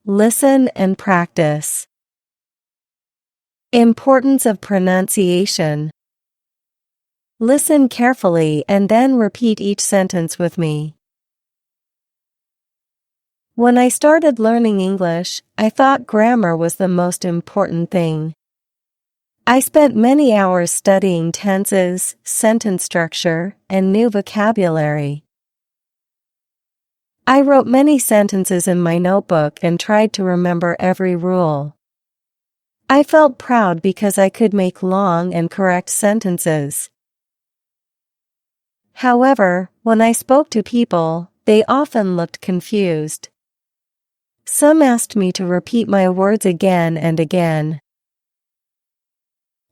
Listen and practice. Importance of pronunciation. Listen carefully and then repeat each sentence with me. When I started learning English, I thought grammar was the most important thing. I spent many hours studying tenses, sentence structure, and new vocabulary. I wrote many sentences in my notebook and tried to remember every rule. I felt proud because I could make long and correct sentences. However, when I spoke to people, they often looked confused. Some asked me to repeat my words again and again.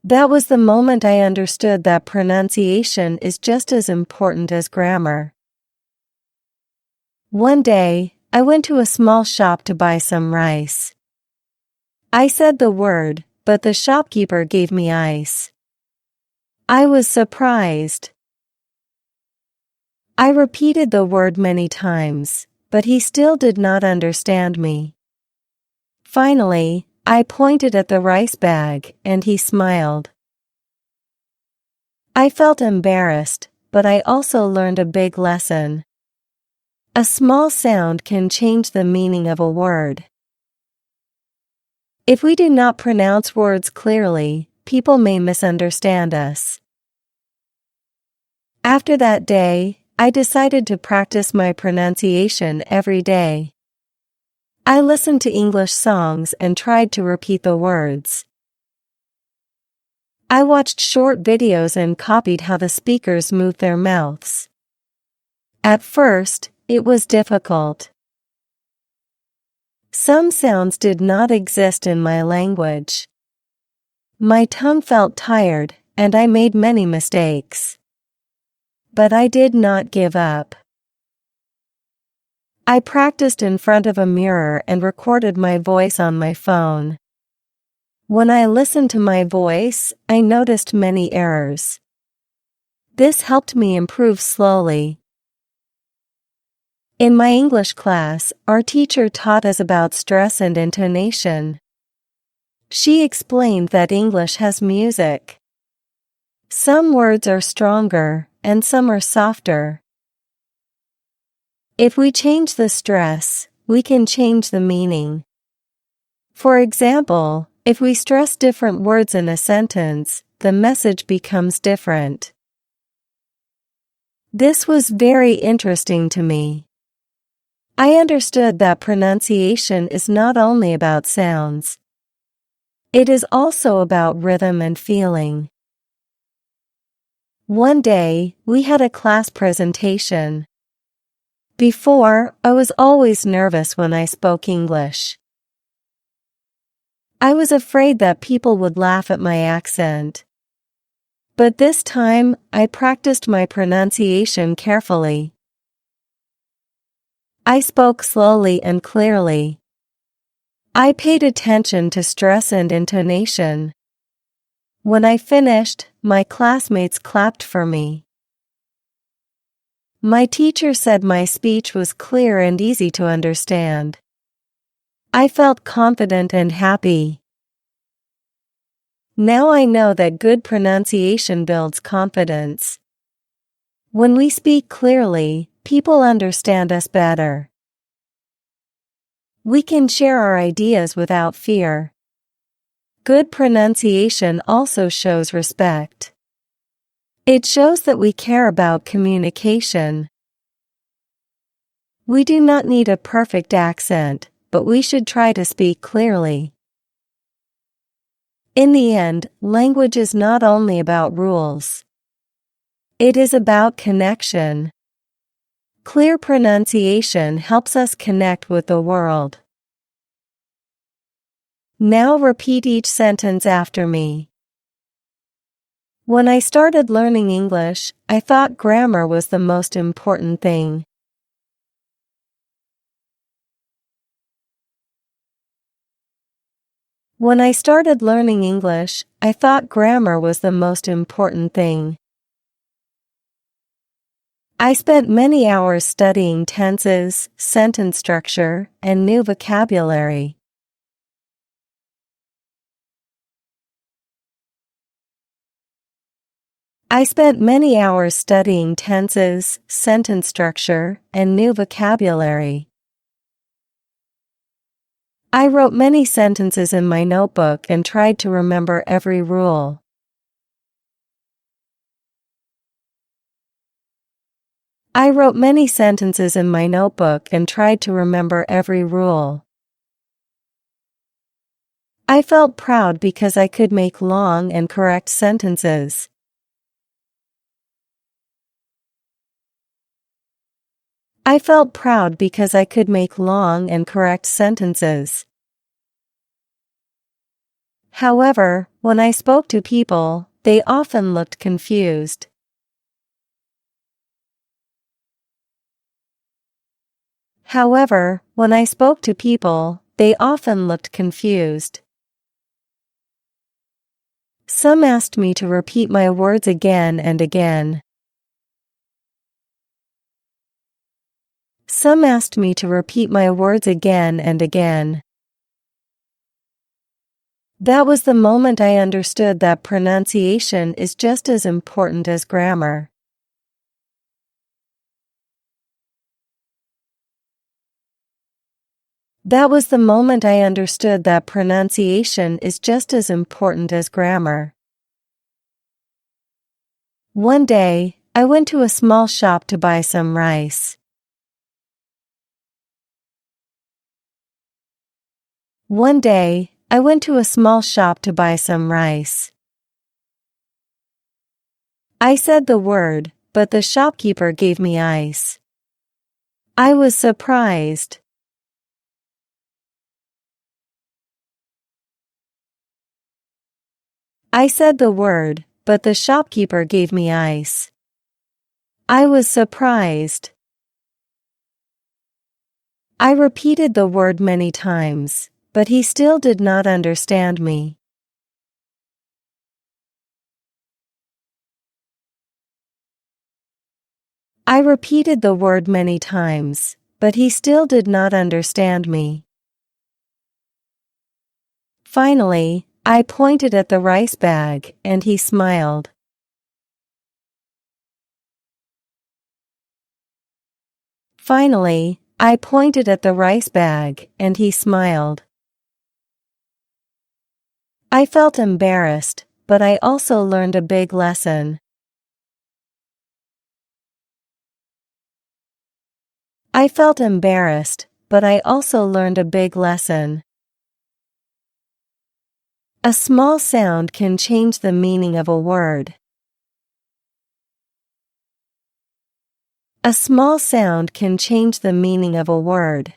That was the moment I understood that pronunciation is just as important as grammar. One day, I went to a small shop to buy some rice. I said the word, but the shopkeeper gave me ice. I was surprised. I repeated the word many times, but he still did not understand me. Finally, I pointed at the rice bag, and he smiled. I felt embarrassed, but I also learned a big lesson. A small sound can change the meaning of a word. If we do not pronounce words clearly, people may misunderstand us. After that day, I decided to practice my pronunciation every day. I listened to English songs and tried to repeat the words. I watched short videos and copied how the speakers moved their mouths. At first, it was difficult. Some sounds did not exist in my language. My tongue felt tired, and I made many mistakes. But I did not give up. I practiced in front of a mirror and recorded my voice on my phone. When I listened to my voice, I noticed many errors. This helped me improve slowly. In my English class, our teacher taught us about stress and intonation. She explained that English has music. Some words are stronger, and some are softer. If we change the stress, we can change the meaning. For example, if we stress different words in a sentence, the message becomes different. This was very interesting to me. I understood that pronunciation is not only about sounds. It is also about rhythm and feeling. One day, we had a class presentation. Before, I was always nervous when I spoke English. I was afraid that people would laugh at my accent. But this time, I practiced my pronunciation carefully. I spoke slowly and clearly. I paid attention to stress and intonation. When I finished, my classmates clapped for me. My teacher said my speech was clear and easy to understand. I felt confident and happy. Now I know that good pronunciation builds confidence. When we speak clearly, people understand us better. We can share our ideas without fear. Good pronunciation also shows respect. It shows that we care about communication. We do not need a perfect accent, but we should try to speak clearly. In the end, language is not only about rules. It is about connection. Clear pronunciation helps us connect with the world. Now repeat each sentence after me. When I started learning English, I thought grammar was the most important thing. When I started learning English, I thought grammar was the most important thing. I spent many hours studying tenses, sentence structure, and new vocabulary. I spent many hours studying tenses, sentence structure, and new vocabulary. I wrote many sentences in my notebook and tried to remember every rule. I wrote many sentences in my notebook and tried to remember every rule. I felt proud because I could make long and correct sentences. I felt proud because I could make long and correct sentences. However, when I spoke to people, they often looked confused. However, when I spoke to people, they often looked confused. Some asked me to repeat my words again and again. Some asked me to repeat my words again and again. That was the moment I understood that pronunciation is just as important as grammar. That was the moment I understood that pronunciation is just as important as grammar. One day, I went to a small shop to buy some rice. One day, I went to a small shop to buy some rice. I said the word, but the shopkeeper gave me ice. I was surprised. I said the word, but the shopkeeper gave me ice. I was surprised. I repeated the word many times, but he still did not understand me. I repeated the word many times, but he still did not understand me. Finally, I pointed at the rice bag, and he smiled. Finally, I pointed at the rice bag, and he smiled. I felt embarrassed, but I also learned a big lesson. I felt embarrassed, but I also learned a big lesson. A small sound can change the meaning of a word. A small sound can change the meaning of a word.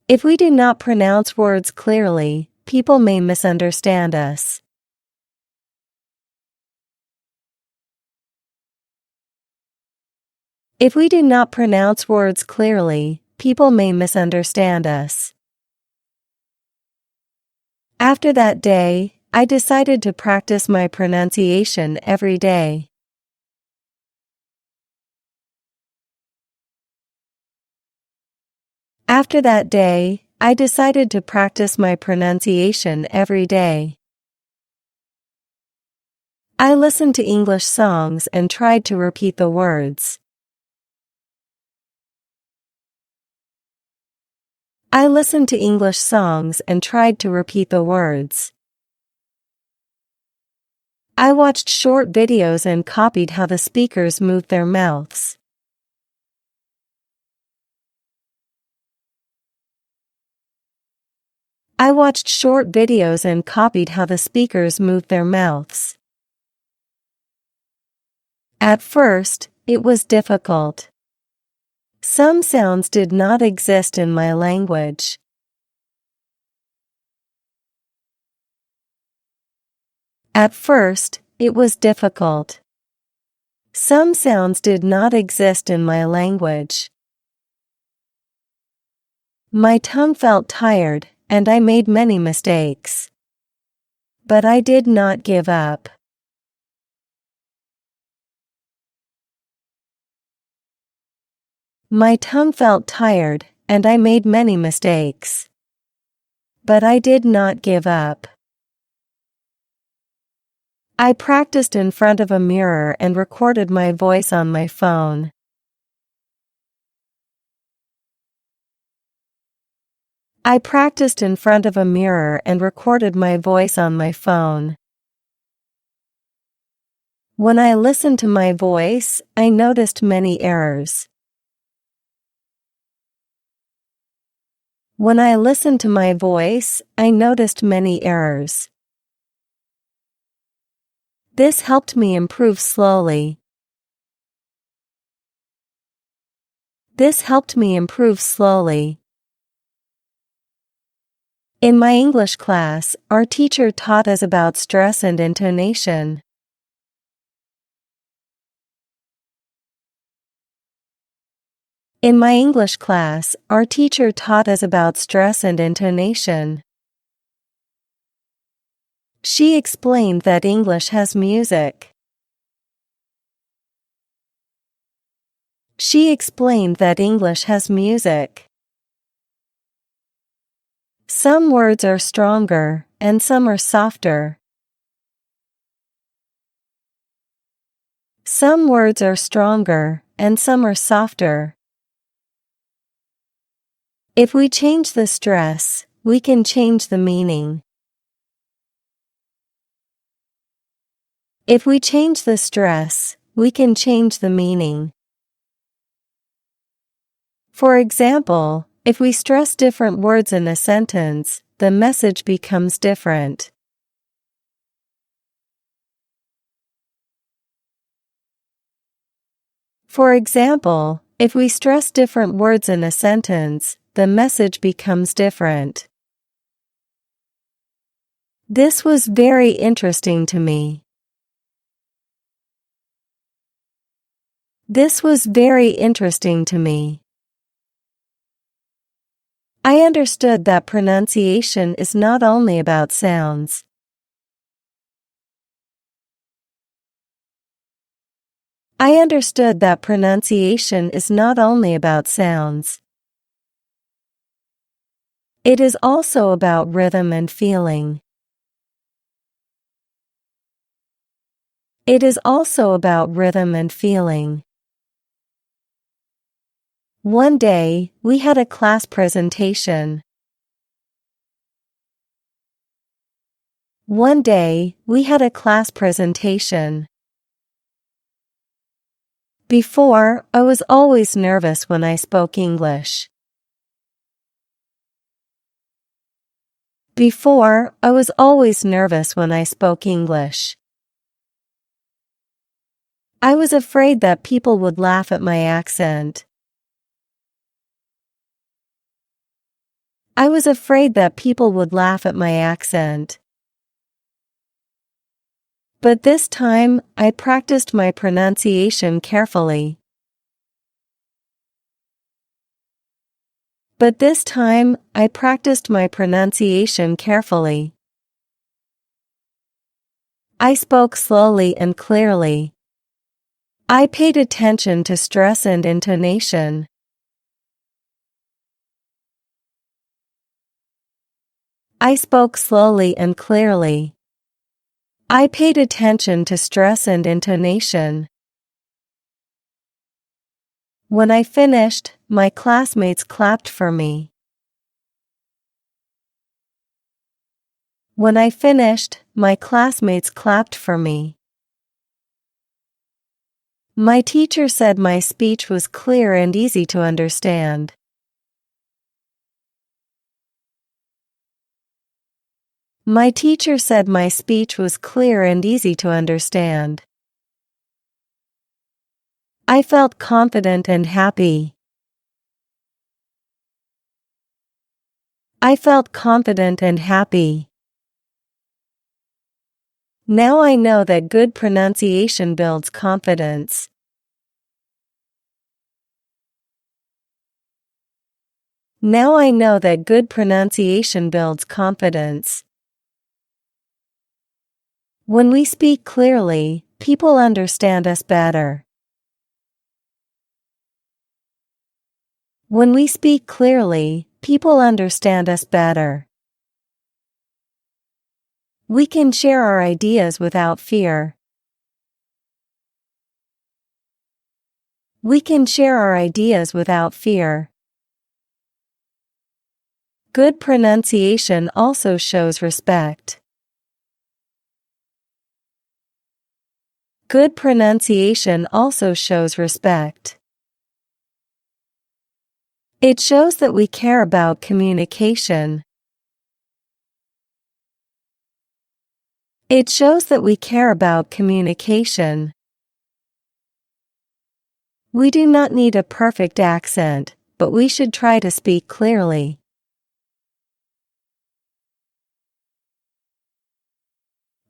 If we do not pronounce words clearly, people may misunderstand us. If we do not pronounce words clearly, people may misunderstand us. After that day, I decided to practice my pronunciation every day. After that day, I decided to practice my pronunciation every day. I listened to English songs and tried to repeat the words. I listened to English songs and tried to repeat the words. I watched short videos and copied how the speakers moved their mouths. I watched short videos and copied how the speakers moved their mouths. At first, it was difficult. Some sounds did not exist in my language. At first, it was difficult. Some sounds did not exist in my language. My tongue felt tired, and I made many mistakes. But I did not give up. My tongue felt tired, and I made many mistakes. But I did not give up. I practiced in front of a mirror and recorded my voice on my phone. I practiced in front of a mirror and recorded my voice on my phone. When I listened to my voice, I noticed many errors. When I listened to my voice, I noticed many errors. This helped me improve slowly. This helped me improve slowly. In my English class, our teacher taught us about stress and intonation. In my English class, our teacher taught us about stress and intonation. She explained that English has music. She explained that English has music. Some words are stronger, and some are softer. Some words are stronger, and some are softer. If we change the stress, we can change the meaning. If we change the stress, we can change the meaning. For example, if we stress different words in a sentence, the message becomes different. For example, if we stress different words in a sentence, the message becomes different. This was very interesting to me. This was very interesting to me. I understood that pronunciation is not only about sounds. I understood that pronunciation is not only about sounds. It is also about rhythm and feeling. It is also about rhythm and feeling. One day, we had a class presentation. One day, we had a class presentation. Before, I was always nervous when I spoke English. Before, I was always nervous when I spoke English. I was afraid that people would laugh at my accent. I was afraid that people would laugh at my accent. But this time, I practiced my pronunciation carefully. But this time, I practiced my pronunciation carefully. I spoke slowly and clearly. I paid attention to stress and intonation. I spoke slowly and clearly. I paid attention to stress and intonation. When I finished, my classmates clapped for me. When I finished, my classmates clapped for me. My teacher said my speech was clear and easy to understand. My teacher said my speech was clear and easy to understand. I felt confident and happy. I felt confident and happy. Now I know that good pronunciation builds confidence. Now I know that good pronunciation builds confidence. When we speak clearly, people understand us better. When we speak clearly, people understand us better. We can share our ideas without fear. We can share our ideas without fear. Good pronunciation also shows respect. Good pronunciation also shows respect. It shows that we care about communication. It shows that we care about communication. We do not need a perfect accent, but we should try to speak clearly.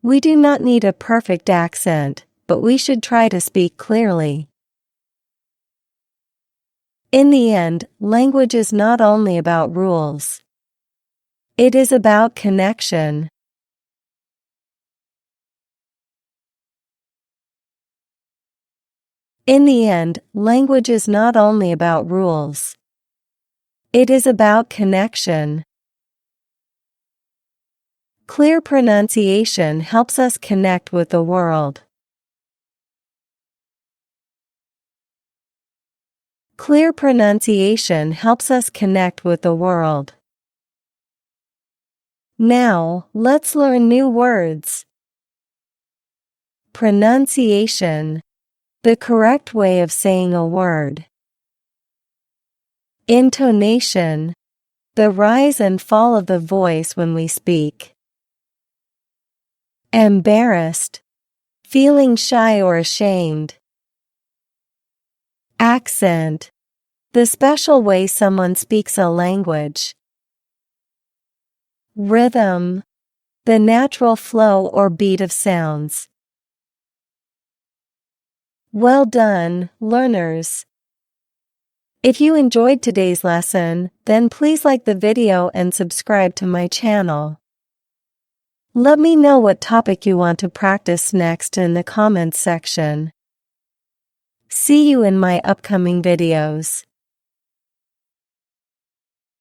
We do not need a perfect accent, but we should try to speak clearly. In the end, language is not only about rules. It is about connection. In the end, language is not only about rules. It is about connection. Clear pronunciation helps us connect with the world. Clear pronunciation helps us connect with the world. Now, let's learn new words. Pronunciation. The correct way of saying a word. Intonation. The rise and fall of the voice when we speak. Embarrassed. Feeling shy or ashamed. Accent. The special way someone speaks a language. Rhythm. The natural flow or beat of sounds. Well done, learners! If you enjoyed today's lesson, then please like the video and subscribe to my channel. Let me know what topic you want to practice next in the comments section. See you in my upcoming videos.